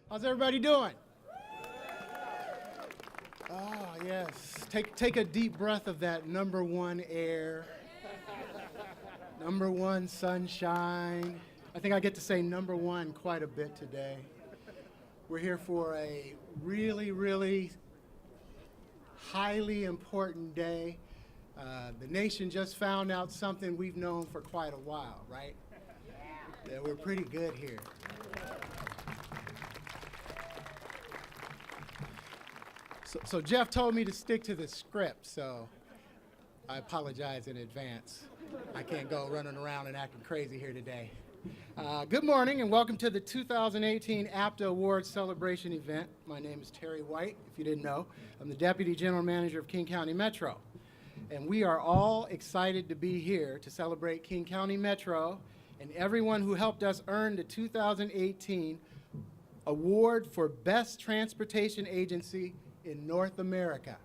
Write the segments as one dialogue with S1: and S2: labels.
S1: How's everybody doing? Ah, yes. Take a deep breath of that number one air, number one sunshine. I think I get to say number one quite a bit today. We're here for a really highly important day. The nation just found out something we've known for quite a while, right? That we're pretty good here. So Jeff told me to stick to the script, so I apologize in advance. I can't go running around and acting crazy here today. Good morning and welcome to the 2018 APTA Awards Celebration event. My name is Terry White, if you didn't know. I'm the Deputy General Manager of King County Metro. And we are all excited to be here to celebrate King County Metro and everyone who helped us earn the 2018 Award for Best Transportation Agency in North America.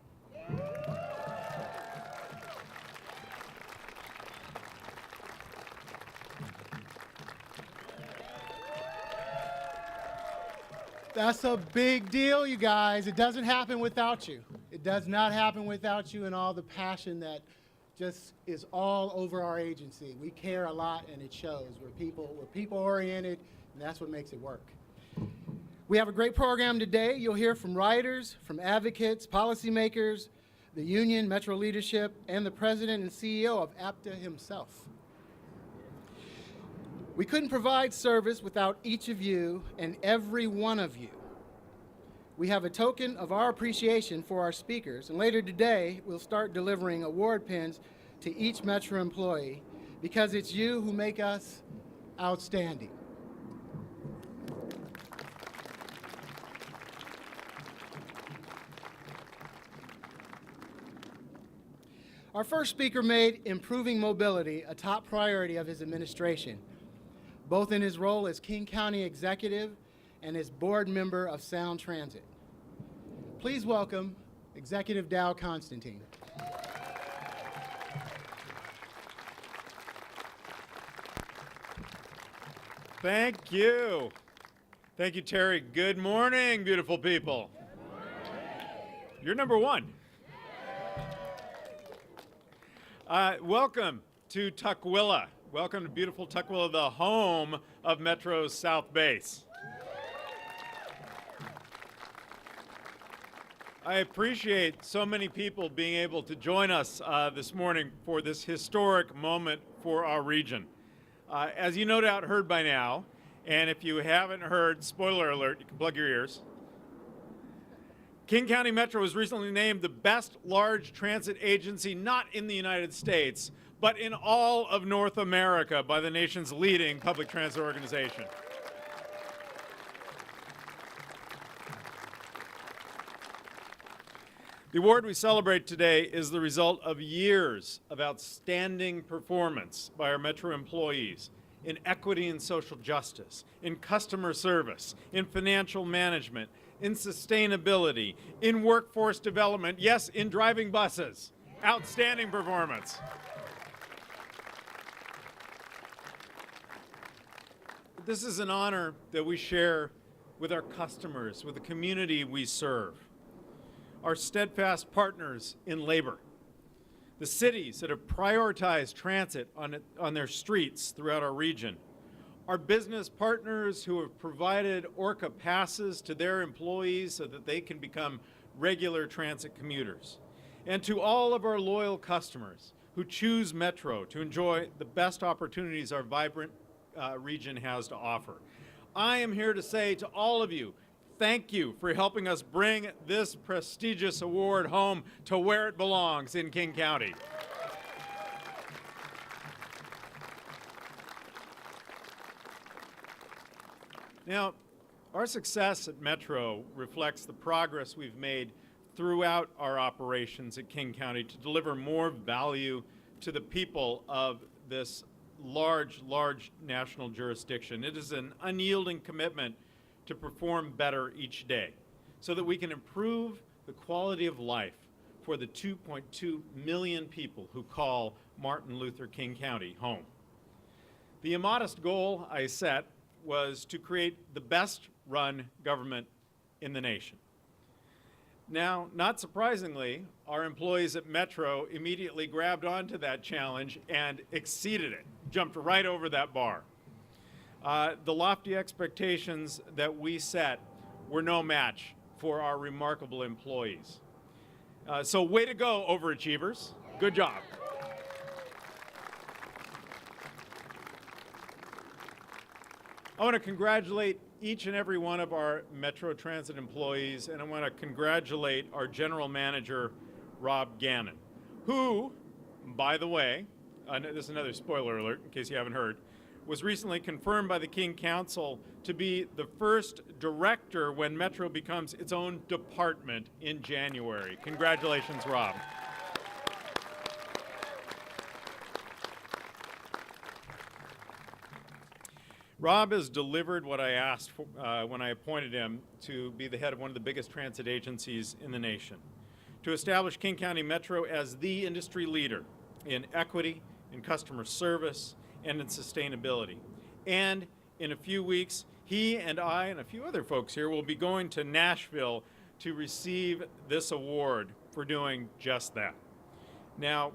S1: That's a big deal, you guys. It doesn't happen without you. It does not happen without you and all the passion that just is all over our agency. We care a lot and it shows. We're people oriented, and that's what makes it work. We have a great program today. You'll hear from writers, from advocates, policymakers, the union, Metro leadership, and the president and CEO of APTA himself. We couldn't provide service without each of you and every one of you. We have a token of our appreciation for our speakers, and later today, we'll start delivering award pins to each Metro employee because it's you who make us outstanding. Our first speaker made improving mobility a top priority of his administration, both in his role as King County Executive and as board member of Sound Transit. Please welcome Executive Dow Constantine.
S2: Thank you. Thank you, Terry. Good morning, beautiful people. Good morning. You're number one. Welcome to Tukwila. Welcome to beautiful Tukwila, the home of Metro's South Base. I appreciate so many people being able to join us this morning for this historic moment for our region. As you no doubt heard by now, and if you haven't heard, spoiler alert, you can plug your ears. King County Metro was recently named the best large transit agency not in the United States, but in all of North America by the nation's leading public transit organization. The award we celebrate today is the result of years of outstanding performance by our Metro employees in equity and social justice, in customer service, in financial management, in sustainability, in workforce development, yes, in driving buses. Outstanding performance. This is an honor that we share with our customers, with the community we serve, our steadfast partners in labor, the cities that have prioritized transit on their streets throughout our region, our business partners who have provided Orca passes to their employees so that they can become regular transit commuters, and to all of our loyal customers who choose Metro to enjoy the best opportunities our vibrant region has to offer. I am here to say to all of you, thank you for helping us bring this prestigious award home to where it belongs in King County. Now, our success at Metro reflects the progress we've made throughout our operations at King County to deliver more value to the people of this large national jurisdiction. It is an unyielding commitment to perform better each day so that we can improve the quality of life for the 2.2 million people who call Martin Luther King County home. The immodest goal I set was to create the best run government in the nation. Now, not surprisingly, our employees at Metro immediately grabbed onto that challenge and exceeded it, jumped right over that bar. The lofty expectations that we set were no match for our remarkable employees. So way to go, overachievers. Good job. I want to congratulate each and every one of our Metro Transit employees, and I want to congratulate our general manager, Rob Gannon, who, by the way, this is another spoiler alert in case you haven't heard, was recently confirmed by the King Council to be the first director when Metro becomes its own department in January. Congratulations, Rob. Rob has delivered what I asked for, when I appointed him to be the head of one of the biggest transit agencies in the nation, to establish King County Metro as the industry leader in equity, in customer service, and in sustainability. And in a few weeks, he and I and a few other folks here will be going to Nashville to receive this award for doing just that. Now,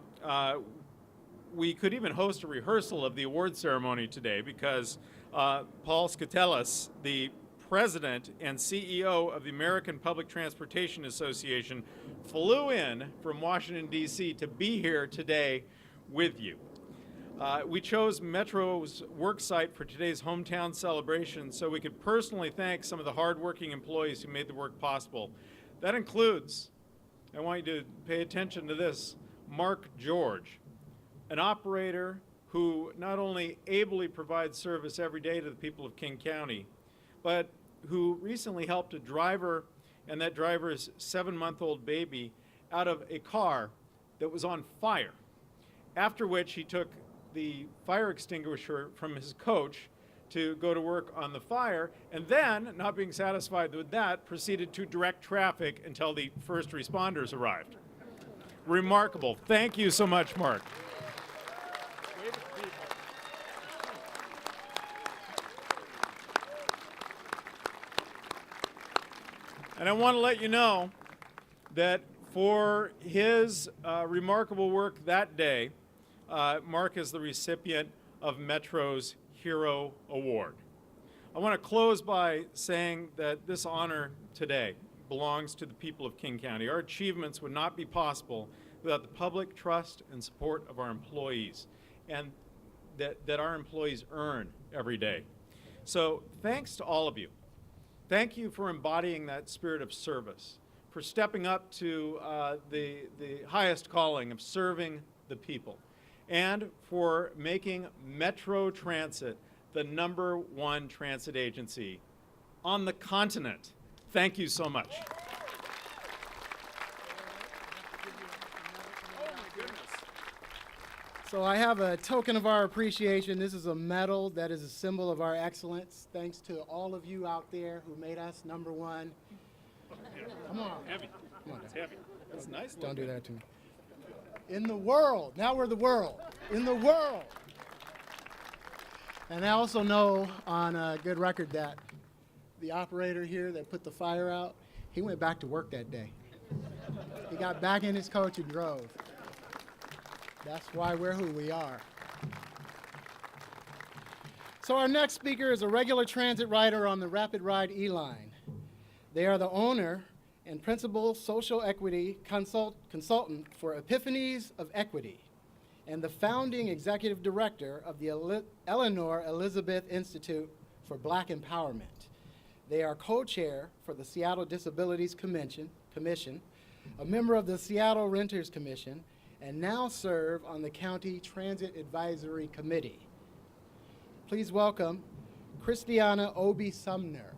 S2: we could even host a rehearsal of the award ceremony today because Paul Skatelis, the president and CEO of the American Public Transportation Association, flew in from Washington, D.C. to be here today with you. We chose Metro's work site for today's hometown celebration so we could personally thank some of the hardworking employees who made the work possible. That includes, I want you to pay attention to this, Mark George, an operator who not only ably provides service every day to the people of King County, but who recently helped a driver and that driver's 7-month-old baby out of a car that was on fire, after which he took the fire extinguisher from his coach to go to work on the fire, and then, not being satisfied with that, proceeded to direct traffic until the first responders arrived. Remarkable. Thank you so much, Mark. And I want to let you know that for his remarkable work that day, Mark is the recipient of Metro's Hero Award. I want to close by saying that this honor today belongs to the people of King County. Our achievements would not be possible without the public trust and support of our employees, and that our employees earn every day. So thanks to all of you. Thank you for embodying that spirit of service, for stepping up to the highest calling of serving the people, and for making Metro Transit the #1 transit agency on the continent. Thank you so much.
S1: So I have a token of our appreciation. This is a medal that is a symbol of our excellence. Thanks to all of you out there who made us #1. Come on.
S2: Heavy.
S1: Come on.
S2: It's heavy. That's nice.
S1: Don't do that to me. In the world. Now we're the world. In the world. And I also know on a good record that the operator here that put the fire out, he went back to work that day. He got back in his coach and drove. That's why we're who we are. So our next speaker is a regular transit rider on the Rapid Ride E-Line. They are the owner and principal social equity consultant for Epiphanies of Equity and the founding executive director of the Eleanor Elizabeth Institute for Black Empowerment. They are co-chair for the Seattle Disabilities Commission, a member of the Seattle Renters Commission, and now serve on the County Transit Advisory Committee. Please welcome Christiana Obi Sumner.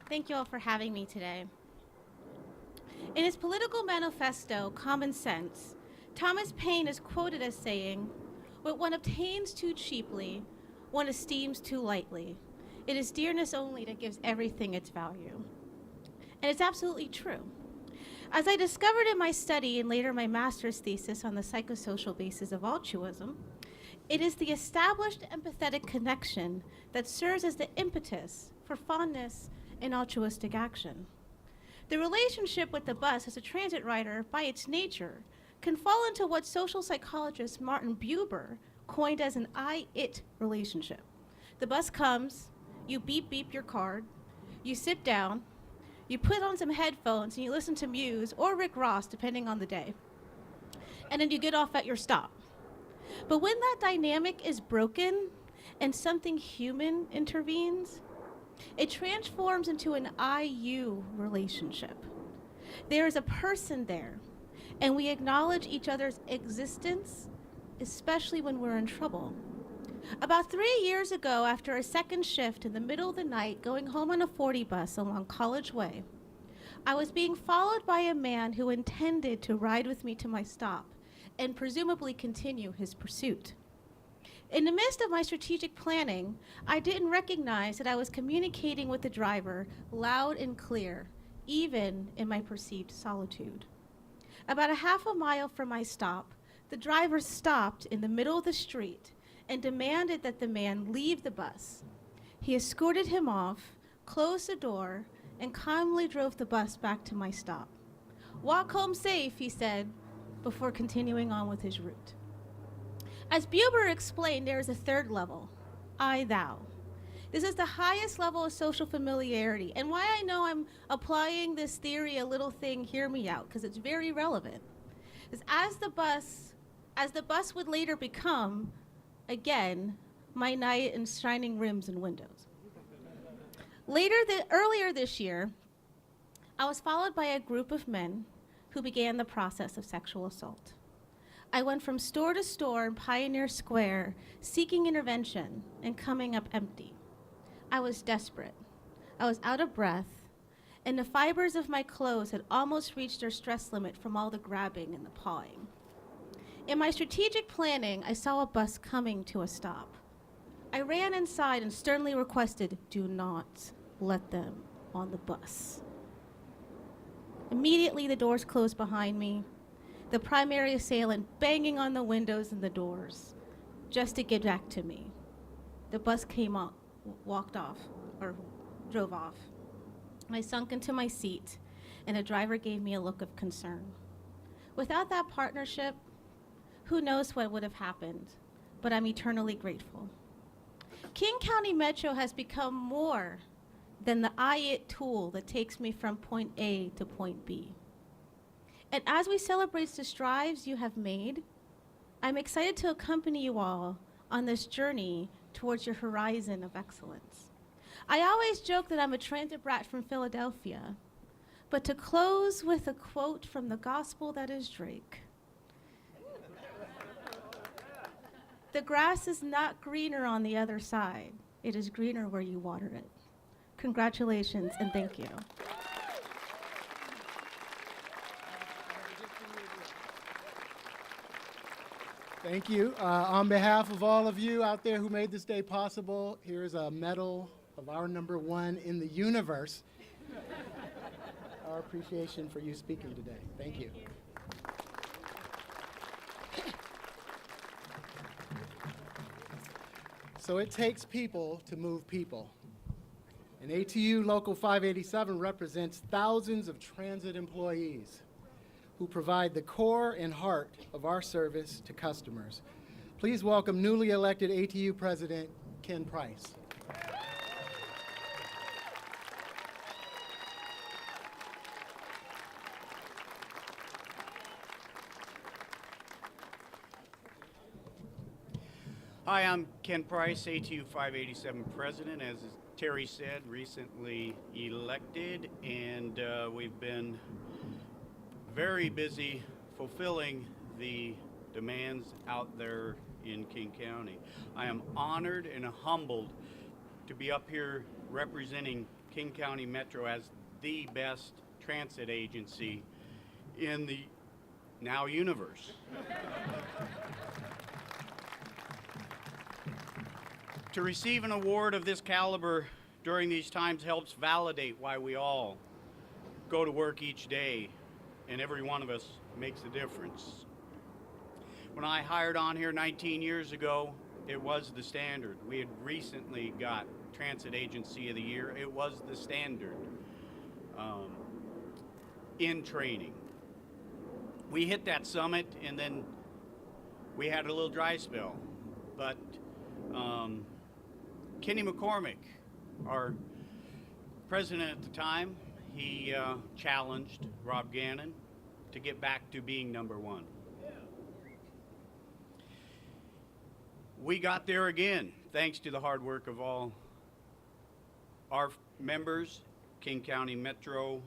S3: Thank you all for having me today. In his political manifesto, Common Sense, Thomas Paine is quoted as saying, "What one obtains too cheaply, one esteems too lightly. It is dearness only that gives everything its value." And it's absolutely true. As I discovered in my study and later my master's thesis on the psychosocial basis of altruism, it is the established empathetic connection that serves as the impetus for fondness and altruistic action. The relationship with the bus as a transit rider, by its nature, can fall into what social psychologist Martin Buber coined as an I-it relationship. The bus comes, you beep beep your card, you sit down, you put on some headphones and you listen to Muse or Rick Ross, depending on the day, and then you get off at your stop. But when that dynamic is broken and something human intervenes, it transforms into an I-you relationship. There is a person there, and we acknowledge each other's existence, especially when we're in trouble. About 3 years ago, after a second shift in the middle of the night, going home on a 40 bus along College Way, I was being followed by a man who intended to ride with me to my stop and presumably continue his pursuit. In the midst of my strategic planning, I didn't recognize that I was communicating with the driver loud and clear, even in my perceived solitude. About a half a mile from my stop, the driver stopped in the middle of the street and demanded that the man leave the bus. He escorted him off, closed the door, and calmly drove the bus back to my stop. "Walk home safe," he said, before continuing on with his route. As Buber explained, there is a third level, I-thou. This is the highest level of social familiarity, and why I know I'm applying this theory a little thing, hear me out, because it's very relevant, is as the bus would later become, again, my knight in shining rims and windows. Earlier this year, I was followed by a group of men who began the process of sexual assault. I went from store to store in Pioneer Square, seeking intervention and coming up empty. I was desperate. I was out of breath, and the fibers of my clothes had almost reached their stress limit from all the grabbing and the pawing. In my strategic planning, I saw a bus coming to a stop. I ran inside and sternly requested, "Do not let them on the bus." Immediately, the doors closed behind me, the primary assailant banging on the windows and the doors just to get back to me. The bus came up, walked off, or drove off. I sunk into my seat, and the driver gave me a look of concern. Without that partnership, who knows what would have happened, but I'm eternally grateful. King County Metro has become more than the I-it tool that takes me from point A to point B. And as we celebrate the strides you have made, I'm excited to accompany you all on this journey towards your horizon of excellence. I always joke that I'm a transit brat from Philadelphia, but to close with a quote from the gospel that is Drake, "The grass is not greener on the other side. It is greener where you water it." Congratulations and thank you.
S1: Thank you. On behalf of all of you out there who made this day possible, here's a medal of our number one in the universe. Our appreciation for you speaking today. Thank you. So it takes people to move people. And ATU Local 587 represents thousands of transit employees who provide the core and heart of our service to customers. Please welcome newly elected ATU President Ken Price.
S4: Hi, I'm Ken Price, ATU 587 President. As Terry said, recently elected, and we've been very busy fulfilling the demands out there in King County. I am honored and humbled to be up here representing King County Metro as the best transit agency in the now universe. To receive an award of this caliber during these times helps validate why we all go to work each day and every one of us makes a difference. When I hired on here 19 years ago, it was the standard. We had recently got Transit Agency of the Year. It was the standard in training. We hit that summit, and then we had a little dry spell. But Kenny McCormick, our president at the time, he challenged Rob Gannon to get back to being number one. We got there again, thanks to the hard work of all our members, King County Metro.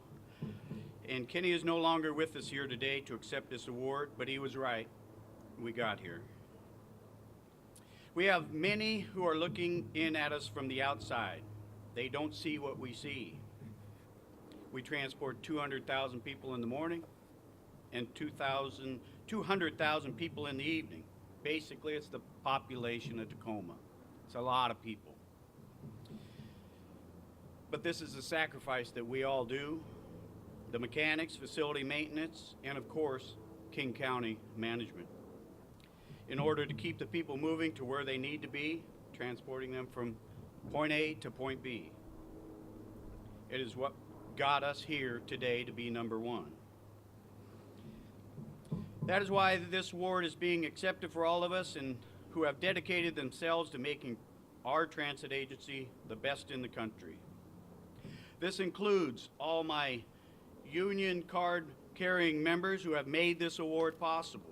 S4: And Kenny is no longer with us here today to accept this award, but he was right. We got here. We have many who are looking in at us from the outside. They don't see what we see. We transport 200,000 people in the morning and 200,000 people in the evening. Basically, it's the population of Tacoma. It's a lot of people. But this is a sacrifice that we all do. The mechanics, facility maintenance, and of course, King County management. In order to keep the people moving to where they need to be, transporting them from point A to point B. It is what got us here today to be number one. That is why this award is being accepted for all of us and who have dedicated themselves to making our transit agency the best in the country. This includes all my union card carrying members who have made this award possible.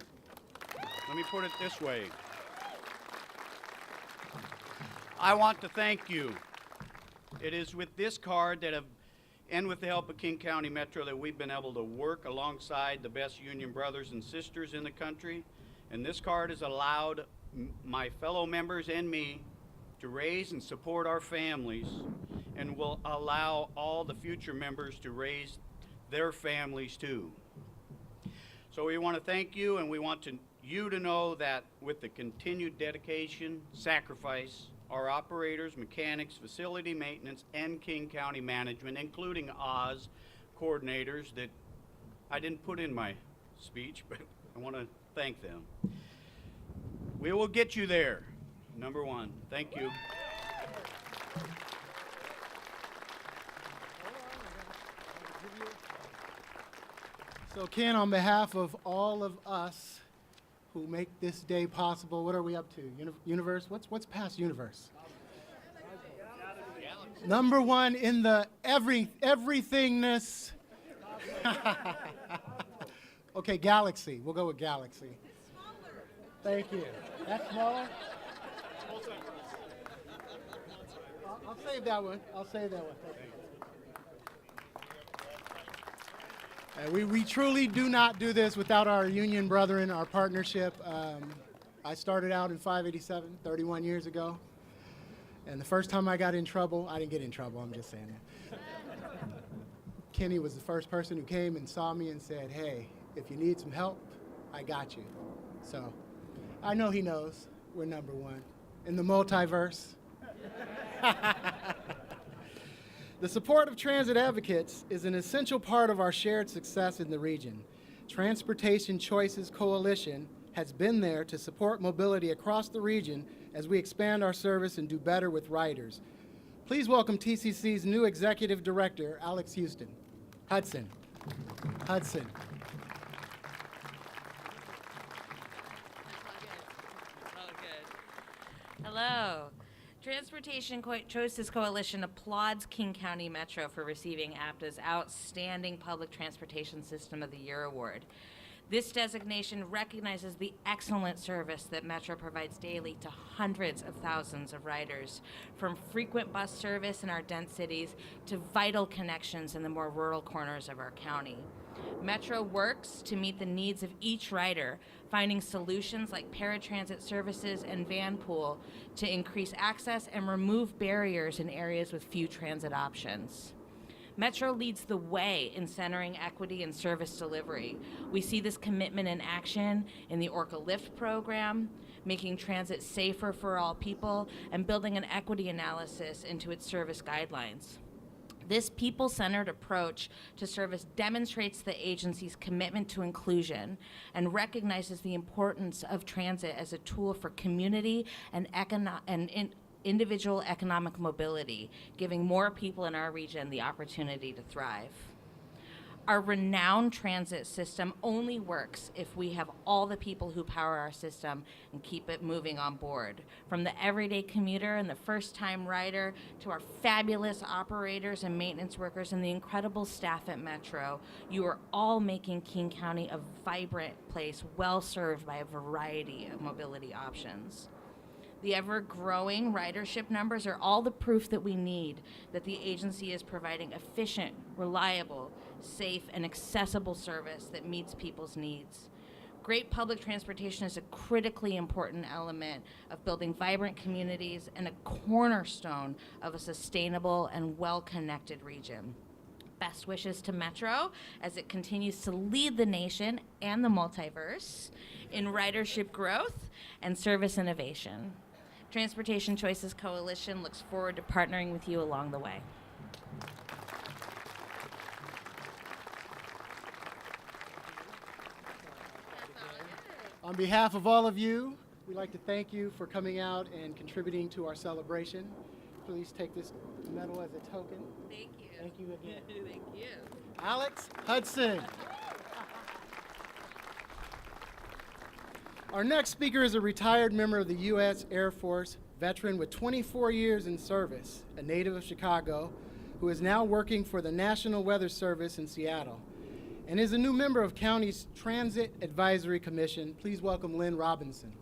S4: Let me put it this way. I want to thank you. It is with this card and with the help of King County Metro that we've been able to work alongside the best union brothers and sisters in the country. And this card has allowed my fellow members and me to raise and support our families, and will allow all the future members to raise their families too. So we want to thank you, and we want you to know that with the continued dedication, sacrifice, our operators, mechanics, facility maintenance, and King County management, including Oz coordinators that I didn't put in my speech, but I want to thank them. We will get you there, number one. Thank you.
S1: So Ken, on behalf of all of us who make this day possible, what are we up to? Universe? What's past universe? Number one in the everythingness. Okay, galaxy. We'll go with galaxy. Thank you. That's smaller? I'll save that one. Thank you. We truly do not do this without our union brethren, our partnership. I started out in 587 31 years ago. And the first time I got in trouble, I didn't get in trouble, I'm just saying that. Kenny was the first person who came and saw me and said, hey, if you need some help, I got you. So I know he knows we're number one in the multiverse. The support of transit advocates is an essential part of our shared success in the region. Transportation Choices Coalition has been there to support mobility across the region as we expand our service and do better with riders. Please welcome TCC's new Executive Director, Alex Hudson.
S5: Hello. Transportation Choices Coalition applauds King County Metro for receiving APTA's Outstanding Public Transportation System of the Year award. This designation recognizes the excellent service that Metro provides daily to hundreds of thousands of riders, from frequent bus service in our dense cities to vital connections in the more rural corners of our county. Metro works to meet the needs of each rider, finding solutions like paratransit services and van pool to increase access and remove barriers in areas with few transit options. Metro leads the way in centering equity and service delivery. We see this commitment in action in the Orca Lift program, making transit safer for all people, and building an equity analysis into its service guidelines. This people-centered approach to service demonstrates the agency's commitment to inclusion and recognizes the importance of transit as a tool for community and individual economic mobility, giving more people in our region the opportunity to thrive. Our renowned transit system only works if we have all the people who power our system and keep it moving on board. From the everyday commuter and the first-time rider to our fabulous operators and maintenance workers and the incredible staff at Metro, you are all making King County a vibrant place, well served by a variety of mobility options. The ever-growing ridership numbers are all the proof that we need that the agency is providing efficient, reliable, safe, and accessible service that meets people's needs. Great public transportation is a critically important element of building vibrant communities and a cornerstone of a sustainable and well-connected region. Best wishes to Metro as it continues to lead the nation and the multiverse in ridership growth and service innovation. Transportation Choices Coalition looks forward to partnering with you along the way.
S1: On behalf of all of you, we'd like to thank you for coming out and contributing to our celebration. Please take this medal as a token.
S5: Thank you.
S1: Thank you again.
S5: Thank you.
S1: Alex Hudson. Our next speaker is a retired member of the U.S. Air Force, veteran with 24 years in service, a native of Chicago, who is now working for the National Weather Service in Seattle, and is a new member of County's Transit Advisory Commission. Please welcome Lynn Robinson.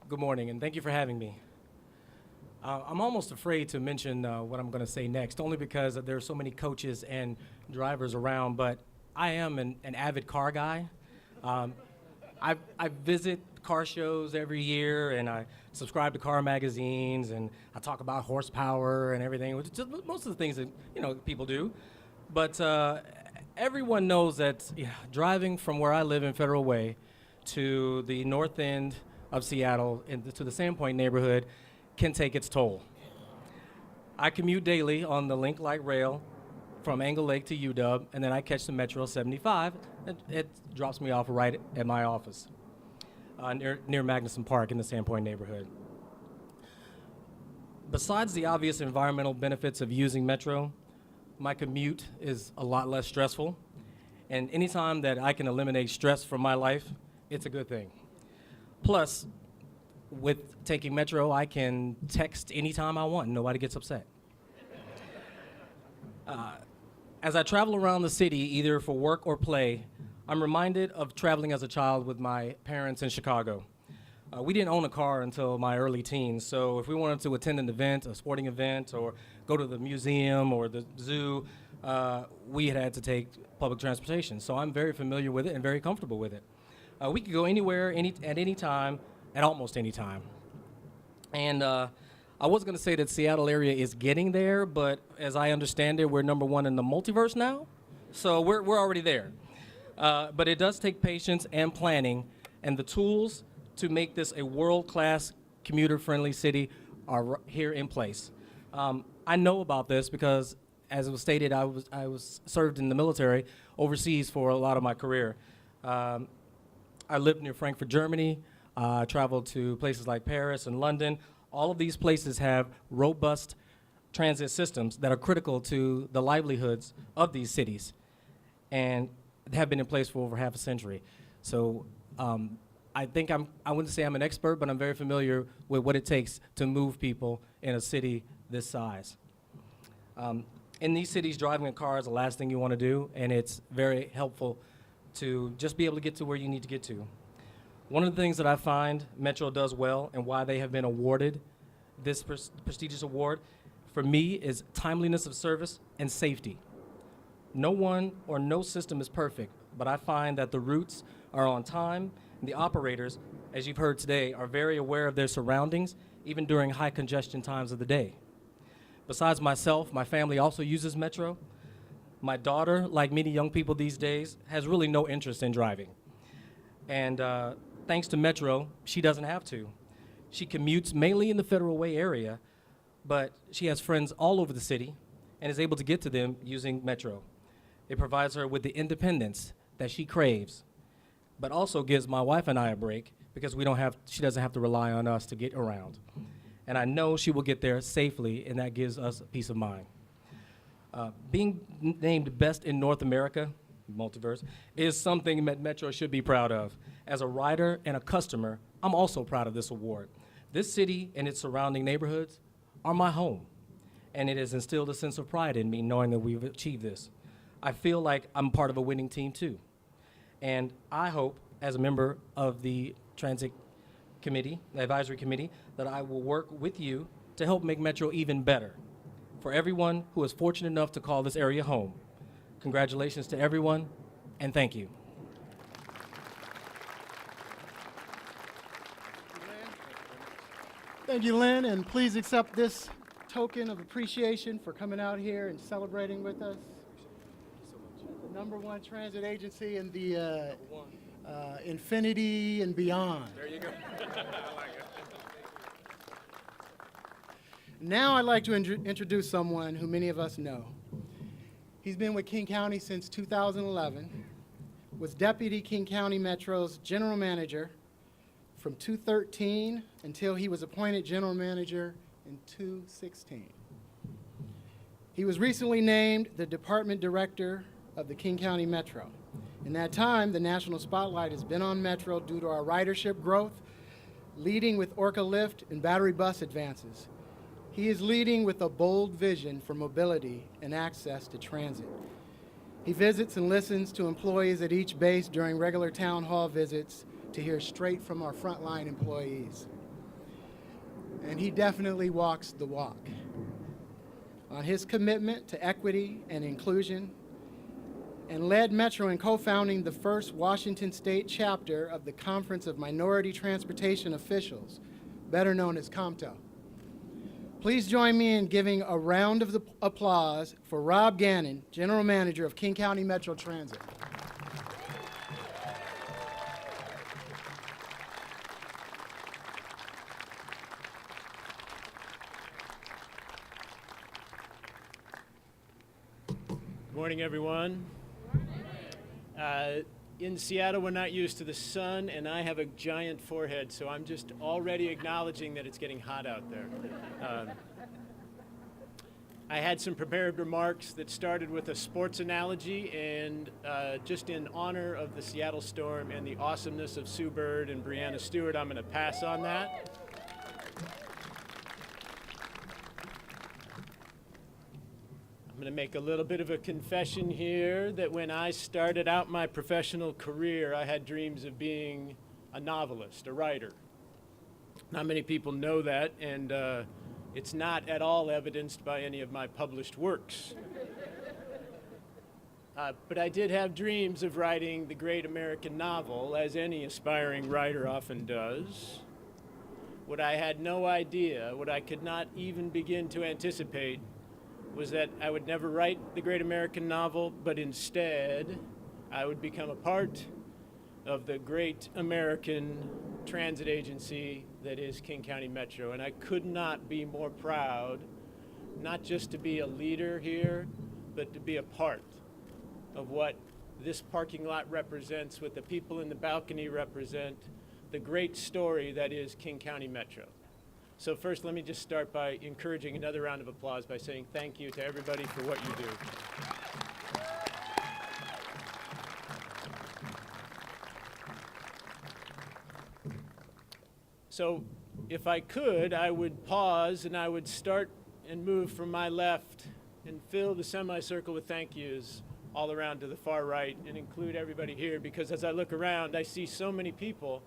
S6: Good morning, and thank you for having me. I'm almost afraid to mention what I'm going to say next, only because there are so many coaches and drivers around, but I am an avid car guy. I visit car shows every year, and I subscribe to car magazines, and I talk about horsepower and everything, which is just most of the things that people do. But everyone knows that driving from where I live in Federal Way to the north end of Seattle to the Sandpoint neighborhood can take its toll. I commute daily on the Link Light Rail from Angle Lake to UW, and then I catch the Metro 75. It drops me off right at my office near Magnuson Park in the Sandpoint neighborhood. Besides the obvious environmental benefits of using Metro, my commute is a lot less stressful, and anytime that I can eliminate stress from my life, it's a good thing. Plus, with taking Metro, I can text anytime I want. Nobody gets upset. As I travel around the city, either for work or play, I'm reminded of traveling as a child with my parents in Chicago. We didn't own a car until my early teens, so if we wanted to attend an event, a sporting event, or go to the museum or the zoo, we had to take public transportation. So I'm very familiar with it and very comfortable with it. We could go anywhere, at any time, at almost any time. And I was going to say that Seattle area is getting there, but as I understand it, we're #1 in the multiverse now, so we're already there. But it does take patience and planning, and the tools to make this a world-class, commuter-friendly city are here in place. I know about this because, as it was stated, I was served in the military overseas for a lot of my career. I lived near Frankfurt, Germany. I traveled to places like Paris and London. All of these places have robust transit systems that are critical to the livelihoods of these cities and have been in place for over half a century. So I think I wouldn't say I'm an expert, but I'm very familiar with what it takes to move people in a city this size. In these cities, driving a car is the last thing you want to do, and it's very helpful to just be able to get to where you need to get to. One of the things that I find Metro does well and why they have been awarded this prestigious award for me is timeliness of service and safety. No one or no system is perfect, but I find that the routes are on time, and the operators, as you've heard today, are very aware of their surroundings, even during high congestion times of the day. Besides myself, my family also uses Metro. My daughter, like many young people these days, has really no interest in driving. And thanks to Metro, she doesn't have to. She commutes mainly in the Federal Way area, but she has friends all over the city and is able to get to them using Metro. It provides her with the independence that she craves, but also gives my wife and I a break because she doesn't have to rely on us to get around. And I know she will get there safely, and that gives us peace of mind. Being named Best in North America, multiverse, is something that Metro should be proud of. As a rider and a customer, I'm also proud of this award. This city and its surrounding neighborhoods are my home, and it has instilled a sense of pride in me knowing that we've achieved this. I feel like I'm part of a winning team too. And I hope, as a member of the Transit Committee, the Advisory Committee, that I will work with you to help make Metro even better. For everyone who is fortunate enough to call this area home, congratulations to everyone, and thank you.
S1: Thank you, Lynn, and please accept this token of appreciation for coming out here and celebrating with us. The #1 transit agency in the infinity and beyond.
S2: There you go. I like it.
S1: Now I'd like to introduce someone who many of us know. He's been with King County since 2011, was Deputy King County Metro's General Manager from 2013 until he was appointed General Manager in 2016. He was recently named the Department Director of the King County Metro. In that time, the national spotlight has been on Metro due to our ridership growth, leading with Orca Lift and battery bus advances. He is leading with a bold vision for mobility and access to transit. He visits and listens to employees at each base during regular town hall visits to hear straight from our frontline employees. And he definitely walks the walk. On his commitment to equity and inclusion, and led Metro in co-founding the first Washington State chapter of the Conference of Minority Transportation Officials, better known as COMTO. Please join me in giving a round of applause for Rob Gannon, General Manager of King County Metro Transit.
S7: Good morning, everyone. In Seattle, we're not used to the sun, and I have a giant forehead, so I'm just already acknowledging that it's getting hot out there. I had some prepared remarks that started with a sports analogy, and just in honor of the Seattle Storm and the awesomeness of Sue Bird and Brianna Stewart, I'm going to pass on that. I'm going to make a little bit of a confession here that when I started out my professional career, I had dreams of being a novelist, a writer. Not many people know that, and it's not at all evidenced by any of my published works. But I did have dreams of writing the great American novel, as any aspiring writer often does. What I had no idea, what I could not even begin to anticipate, was that I would never write the great American novel, but instead I would become a part of the great American transit agency that is King County Metro. And I could not be more proud, not just to be a leader here, but to be a part of what this parking lot represents, what the people in the balcony represent, the great story that is King County Metro. So first, let me just start by encouraging another round of applause by saying thank you to everybody for what you do. So if I could, I would pause and I would start and move from my left and fill the semicircle with thank yous all around to the far right and include everybody here, because as I look around, I see so many people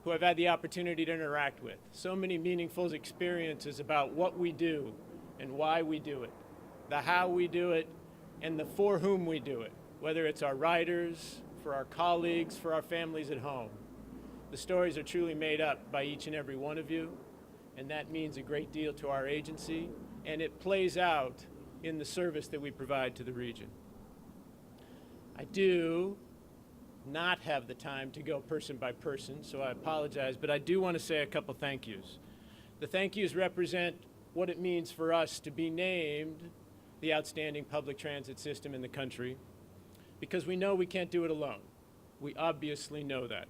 S7: who I've had the opportunity to interact with. So many meaningful experiences about what we do and why we do it, the how we do it, and the for whom we do it, whether it's our riders, for our colleagues, for our families at home. The stories are truly made up by each and every one of you, and that means a great deal to our agency, and it plays out in the service that we provide to the region. I do not have the time to go person by person, so I apologize, but I do want to say a couple thank yous. The thank yous represent what it means for us to be named the outstanding public transit system in the country, because we know we can't do it alone. We obviously know that.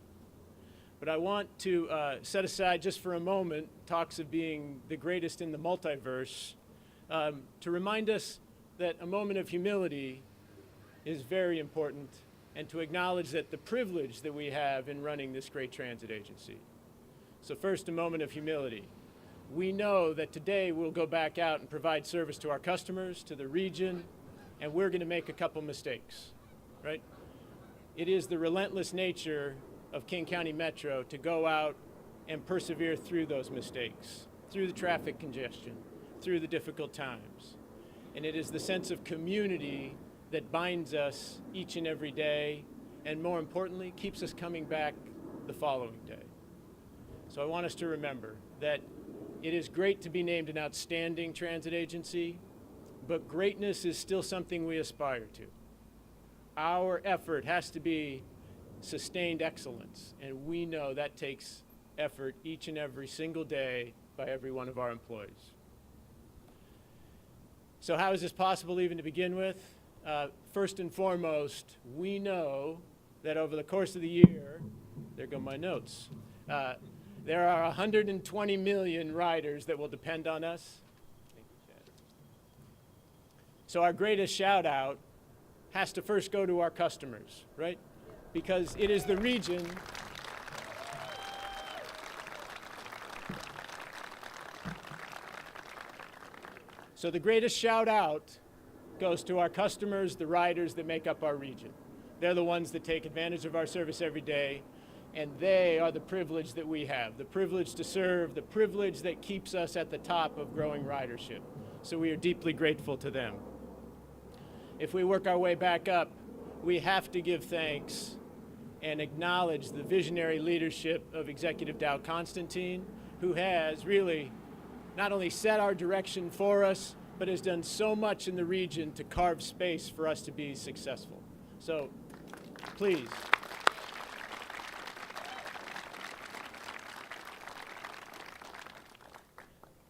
S7: But I want to set aside just for a moment talks of being the greatest in the multiverse to remind us that a moment of humility is very important, and to acknowledge that the privilege that we have in running this great transit agency. So first, a moment of humility. We know that today we'll go back out and provide service to our customers, to the region, and we're going to make a couple mistakes, right? It is the relentless nature of King County Metro to go out and persevere through those mistakes, through the traffic congestion, through the difficult times. And it is the sense of community that binds us each and every day, and more importantly, keeps us coming back the following day. So I want us to remember that it is great to be named an outstanding transit agency, but greatness is still something we aspire to. Our effort has to be sustained excellence, and we know that takes effort each and every single day by every one of our employees. So how is this possible even to begin with? First and foremost, we know that over the course of the year, there go my notes, there are 120 million riders that will depend on us. So our greatest shout out has to first go to our customers, right? Because it is the region So the greatest shout out goes to our customers, the riders that make up our region. They're the ones that take advantage of our service every day, and they are the privilege that we have, the privilege to serve, the privilege that keeps us at the top of growing ridership. So we are deeply grateful to them. If we work our way back up, we have to give thanks and acknowledge the visionary leadership of Executive Dow Constantine, who has really not only set our direction for us, but has done so much in the region to carve space for us to be successful. So, please.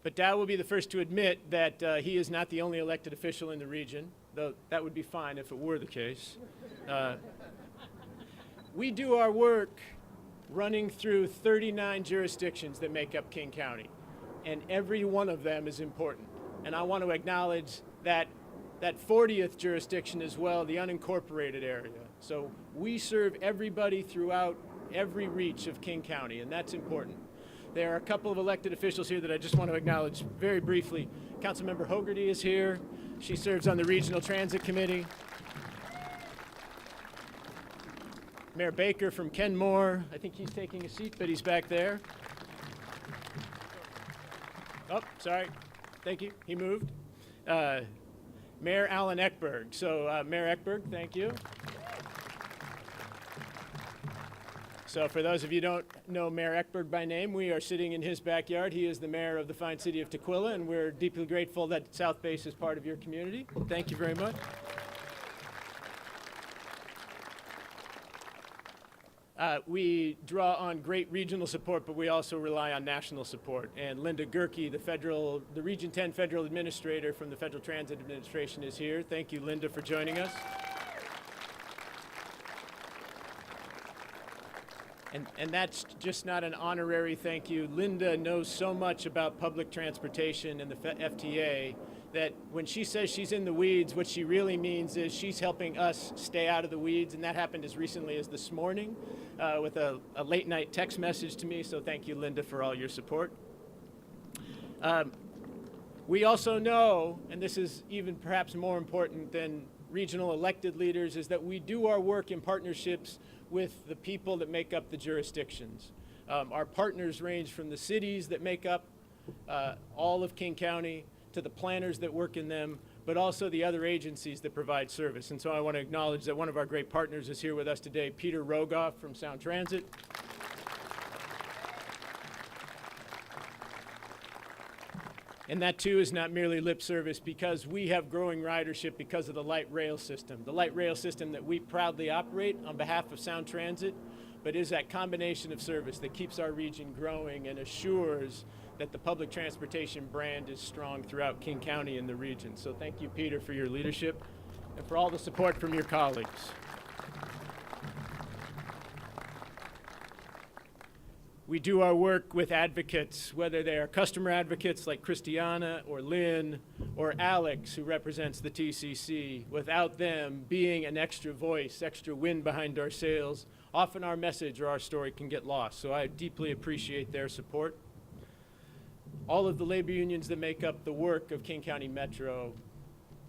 S7: But Dow will be the first to admit that he is not the only elected official in the region, though that would be fine if it were the case. We do our work running through 39 jurisdictions that make up King County, and every one of them is important. And I want to acknowledge that 40th jurisdiction as well, the unincorporated area. So we serve everybody throughout every reach of King County, and that's important. There are a couple of elected officials here that I just want to acknowledge very briefly. Councilmember Hogarty is here. She serves on the Regional Transit Committee. Mayor Baker from Kenmore. I think he's taking a seat, but he's back there. Oh, sorry. Thank you. He moved. Mayor Alan Eckberg. So, Mayor Eckberg, thank you. So for those of you who don't know Mayor Eckberg by name, we are sitting in his backyard. He is the mayor of the fine city of Tukwila, and we're deeply grateful that South Base is part of your community. Thank you very much. We draw on great regional support, but we also rely on national support. And Linda Gerke, the Region 10 Federal Administrator from the Federal Transit Administration, is here. Thank you, Linda, for joining us. And that's just not an honorary thank you. Linda knows so much about public transportation and the FTA that when she says she's in the weeds, what she really means is she's helping us stay out of the weeds, and that happened as recently as this morning with a late night text message to me, so thank you, Linda, for all your support. We also know, and this is even perhaps more important than regional elected leaders, is that we do our work in partnerships with the people that make up the jurisdictions. Our partners range from the cities that make up all of King County to the planners that work in them, but also the other agencies that provide service. And so I want to acknowledge that one of our great partners is here with us today, Peter Rogoff from Sound Transit. And that too is not merely lip service, because we have growing ridership because of the light rail system. The light rail system that we proudly operate on behalf of Sound Transit, but is that combination of service that keeps our region growing and assures that the public transportation brand is strong throughout King County and the region. So thank you, Peter, for your leadership and for all the support from your colleagues. We do our work with advocates, whether they are customer advocates like Christiana or Lynn or Alex, who represents the TCC. Without them being an extra voice, extra wind behind our sails, often our message or our story can get lost. So I deeply appreciate their support. All of the labor unions that make up the work of King County Metro,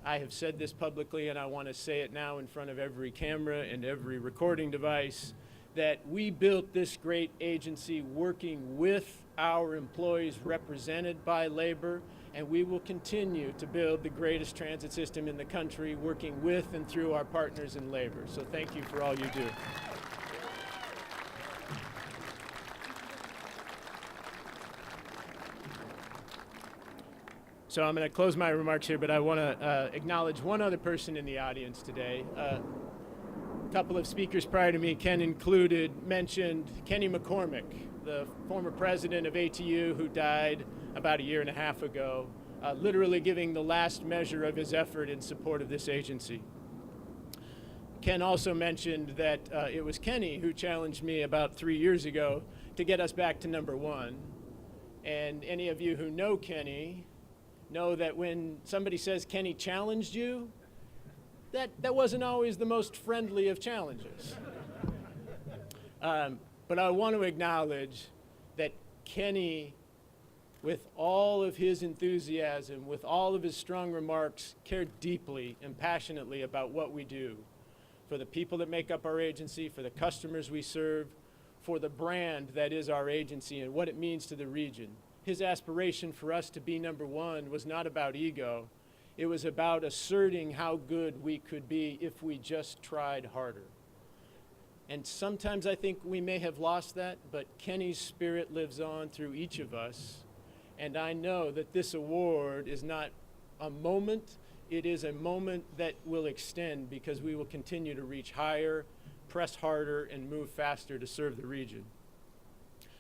S7: I have said this publicly and I want to say it now in front of every camera and every recording device, that we built this great agency working with our employees represented by labor, and we will continue to build the greatest transit system in the country working with and through our partners in labor. So thank you for all you do. So I'm going to close my remarks here, but I want to acknowledge one other person in the audience today. A couple of speakers prior to me, Ken included, mentioned Kenny McCormick, the former president of ATU who died about a year and a half ago, literally giving the last measure of his effort in support of this agency. Ken also mentioned that it was Kenny who challenged me about 3 years ago to get us back to #1. And any of you who know Kenny know that when somebody says Kenny challenged you, that wasn't always the most friendly of challenges. But I want to acknowledge that Kenny, with all of his enthusiasm, with all of his strong remarks, cared deeply and passionately about what we do for the people that make up our agency, for the customers we serve, for the brand that is our agency and what it means to the region. His aspiration for us to be #1 was not about ego. It was about asserting how good we could be if we just tried harder. And sometimes I think we may have lost that, but Kenny's spirit lives on through each of us. And I know that this award is not a moment, it is a moment that will extend, because we will continue to reach higher, press harder, and move faster to serve the region.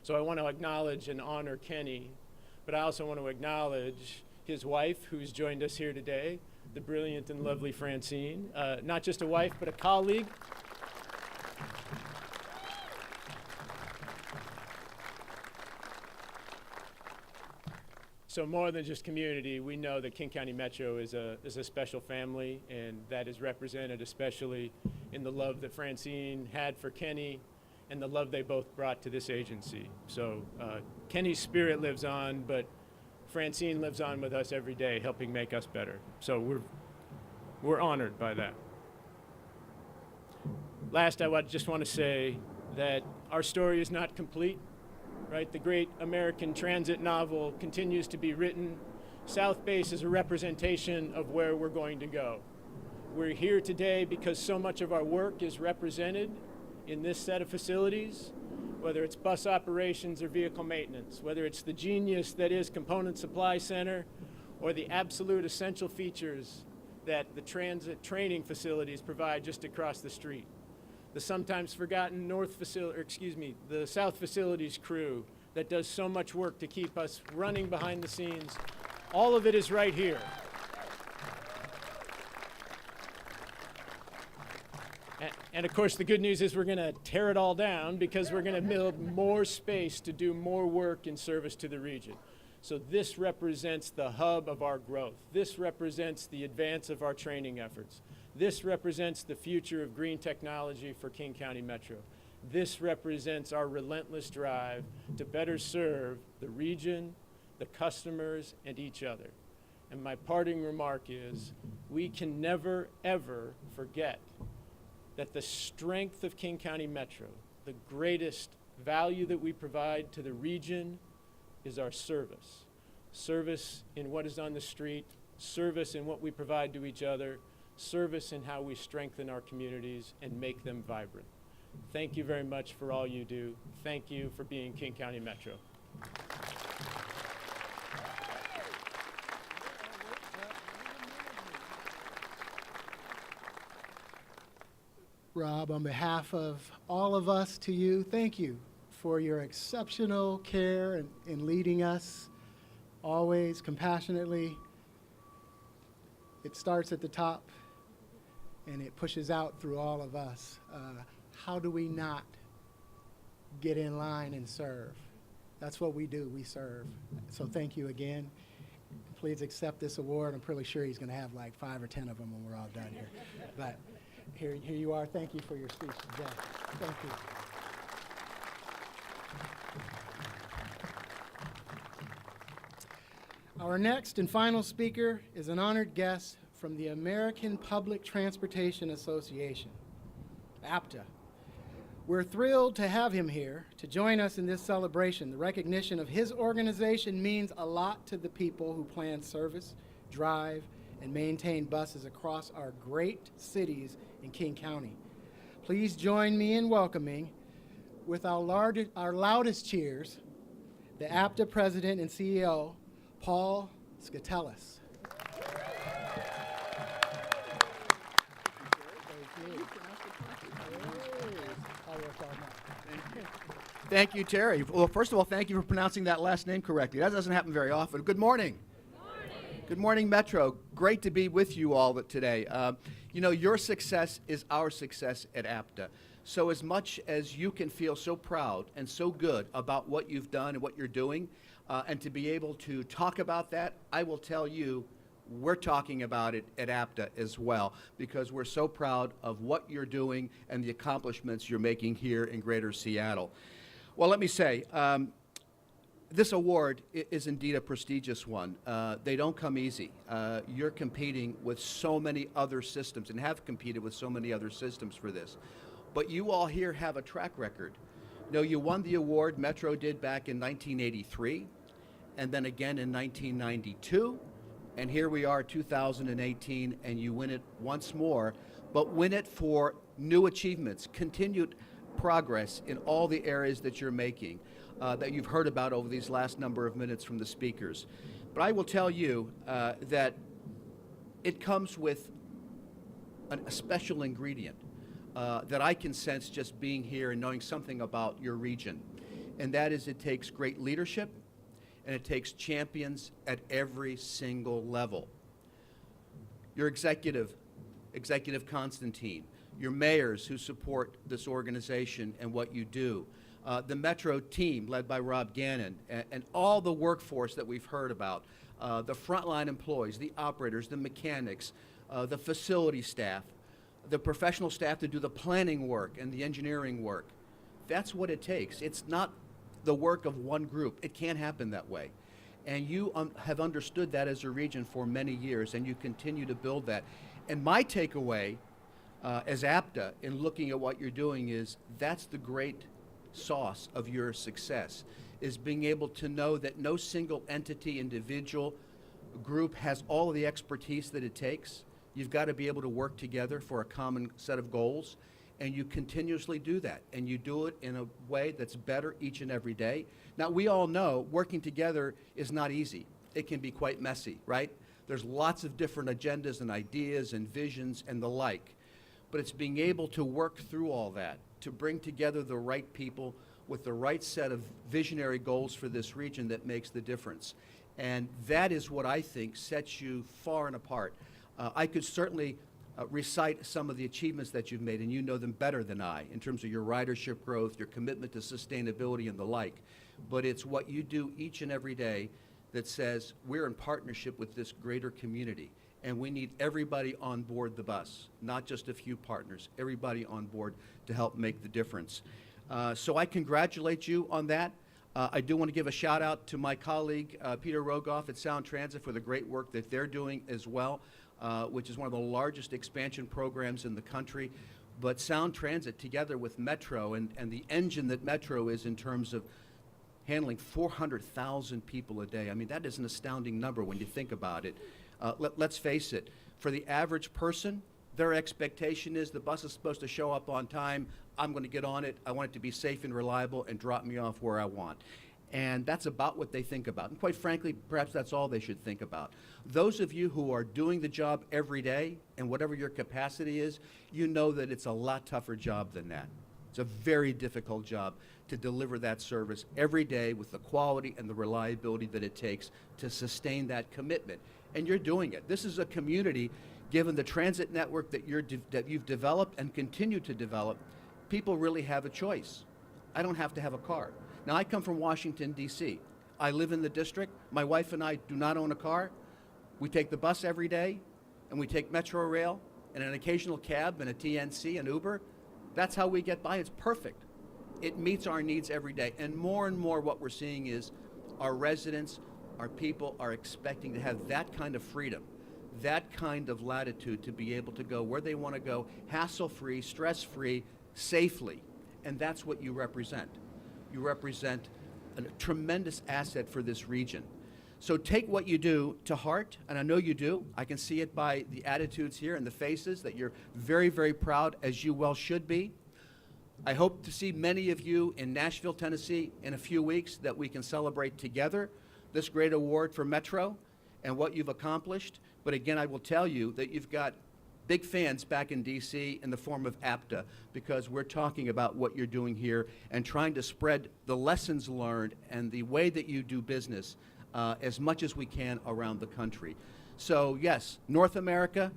S7: So I want to acknowledge and honor Kenny, but I also want to acknowledge his wife, who's joined us here today, the brilliant and lovely Francine. Not just a wife, but a colleague. So more than just community, we know that King County Metro is a special family, and that is represented especially in the love that Francine had for Kenny and the love they both brought to this agency. So Kenny's spirit lives on, but Francine lives on with us every day, helping make us better. So we're honored by that. Last, I just want to say that our story is not complete, right? The great American transit novel continues to be written. South Base is a representation of where we're going to go. We're here today because so much of our work is represented in this set of facilities, whether it's bus operations or vehicle maintenance, whether it's the genius that is Component Supply Center, or the absolute essential features that the transit training facilities provide just across the street. The sometimes forgotten the South Facilities crew that does so much work to keep us running behind the scenes. All of it is right here. And of course, the good news is we're going to tear it all down, because we're going to build more space to do more work in service to the region. So this represents the hub of our growth. This represents the advance of our training efforts. This represents the future of green technology for King County Metro. This represents our relentless drive to better serve the region, the customers, and each other. And my parting remark is, we can never, ever forget that the strength of King County Metro, the greatest value that we provide to the region, is our service. Service in what is on the street, service in what we provide to each other, service in how we strengthen our communities and make them vibrant. Thank you very much for all you do. Thank you for being King County Metro.
S1: Rob, on behalf of all of us to you, thank you for your exceptional care in leading us, always compassionately. It starts at the top and it pushes out through all of us. How do we not get in line and serve? That's what we do, we serve. So thank you again. Please accept this award. I'm pretty sure he's going to have like 5 or 10 of them when we're all done here. But here you are. Thank you for your speech, Jeff. Thank you. Our next and final speaker is an honored guest from the American Public Transportation Association, APTA. We're thrilled to have him here to join us in this celebration. The recognition of his organization means a lot to the people who plan service, drive, and maintain buses across our great cities in King County. Please join me in welcoming, with our loudest cheers, the APTA President and CEO, Paul Skatelis.
S8: Thank you, Terry. Well, first of all, thank you for pronouncing that last name correctly. That doesn't happen very often. Good morning. Good morning, Metro. Great to be with you all today. You know, your success is our success at APTA. So as much as you can feel so proud and so good about what you've done and what you're doing, and to be able to talk about that, I will tell you, we're talking about it at APTA as well, because we're so proud of what you're doing and the accomplishments you're making here in Greater Seattle. Well, let me say, this award is indeed a prestigious one. They don't come easy. You're competing with so many other systems and have competed with so many other systems for this. But you all here have a track record. You know, you won the award, Metro did, back in 1983, and then again in 1992. And here we are, 2018, and you win it once more, but win it for new achievements, continued progress in all the areas that you're making, that you've heard about over these last number of minutes from the speakers. But I will tell you that it comes with a special ingredient that I can sense just being here and knowing something about your region. And that is, it takes great leadership, and it takes champions at every single level. Your Executive Constantine, your mayors who support this organization and what you do, the Metro team led by Rob Gannon, and all the workforce that we've heard about, the frontline employees, the operators, the mechanics, the facility staff, the professional staff to do the planning work and the engineering work. That's what it takes. It's not the work of one group. It can't happen that way. And you have understood that as a region for many years, and you continue to build that. And my takeaway as APTA in looking at what you're doing is that's the great sauce of your success, is being able to know that no single entity, individual, group has all of the expertise that it takes. You've got to be able to work together for a common set of goals. And you continuously do that, and you do it in a way that's better each and every day. Now, we all know working together is not easy. It can be quite messy, right? There's lots of different agendas and ideas and visions and the like. But it's being able to work through all that, to bring together the right people with the right set of visionary goals for this region that makes the difference. And that is what I think sets you far and apart. I could certainly recite some of the achievements that you've made, and you know them better than I, in terms of your ridership growth, your commitment to sustainability and the like. But it's what you do each and every day that says we're in partnership with this greater community, and we need everybody on board the bus, not just a few partners, everybody on board to help make the difference. So I congratulate you on that. I do want to give a shout out to my colleague, Peter Rogoff at Sound Transit, for the great work that they're doing as well. Which is one of the largest expansion programs in the country. But Sound Transit, together with Metro, and the engine that Metro is in terms of handling 400,000 people a day. I mean, that is an astounding number when you think about it. Let's face it, for the average person, their expectation is the bus is supposed to show up on time, I'm going to get on it, I want it to be safe and reliable and drop me off where I want. And that's about what they think about. And quite frankly, perhaps that's all they should think about. Those of you who are doing the job every day, and whatever your capacity is, you know that it's a lot tougher job than that. It's a very difficult job to deliver that service every day with the quality and the reliability that it takes to sustain that commitment. And you're doing it. This is a community, given the transit network that you've developed and continue to develop, people really have a choice. I don't have to have a car. Now, I come from Washington, D.C. I live in the district. My wife and I do not own a car. We take the bus every day, and we take Metro Rail, and an occasional cab, and a TNC, and Uber. That's how we get by. It's perfect. It meets our needs every day. And more what we're seeing is our residents, our people are expecting to have that kind of freedom, that kind of latitude to be able to go where they want to go, hassle-free, stress-free, safely. And that's what you represent. You represent a tremendous asset for this region. So take what you do to heart, and I know you do. I can see it by the attitudes here and the faces that you're very, very proud, as you well should be. I hope to see many of you in Nashville, Tennessee in a few weeks, that we can celebrate together this great award for Metro and what you've accomplished. But again, I will tell you that you've got big fans back in D.C. in the form of APTA, because we're talking about what you're doing here and trying to spread the lessons learned and the way that you do business as much as we can around the country. So yes, North America,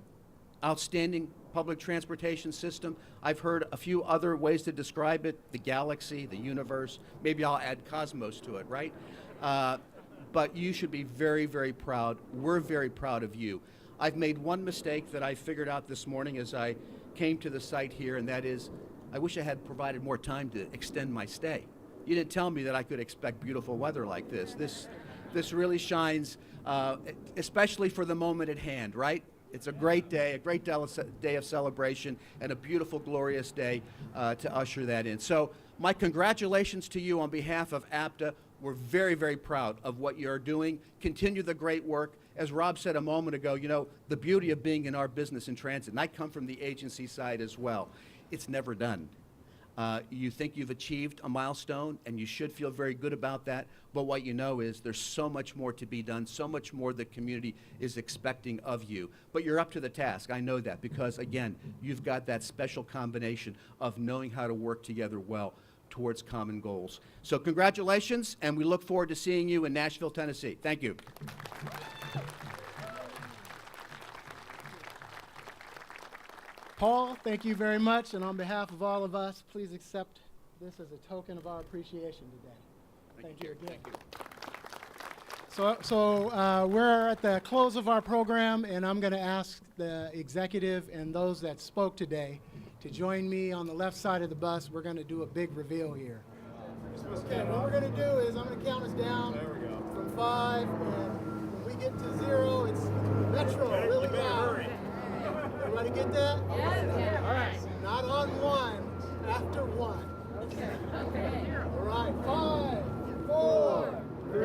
S8: outstanding public transportation system. I've heard a few other ways to describe it, the galaxy, the universe. Maybe I'll add cosmos to it, right? But you should be very, very proud. We're very proud of you. I've made one mistake that I figured out this morning as I came to the site here, and that is, I wish I had provided more time to extend my stay. You didn't tell me that I could expect beautiful weather like this. This really shines, especially for the moment at hand, right? It's a great day, a great day of celebration, and a beautiful, glorious day to usher that in. So my congratulations to you on behalf of APTA. We're very, very proud of what you're doing. Continue the great work. As Rob said a moment ago, you know, the beauty of being in our business in transit, and I come from the agency side as well, it's never done. You think you've achieved a milestone, and you should feel very good about that, but what you know is there's so much more to be done, so much more the community is expecting of you. But you're up to the task, I know that, because again, you've got that special combination of knowing how to work together well towards common goals. So congratulations, and we look forward to seeing you in Nashville, Tennessee. Thank you.
S1: Paul, thank you very much, and on behalf of all of us, please accept this as a token of our appreciation today. Thank you again. So we're at the close of our program, and I'm going to ask the executive and those that spoke today to join me on the left side of the bus. We're going to do a big reveal here. Okay, what we're going to do is I'm going to count us down from 5, and when we get to 0, it's Metro, really loud. Everybody get that?
S9: Yeah.
S1: All right. Not on 1, after 1. Okay. All right. 5, 4, 3,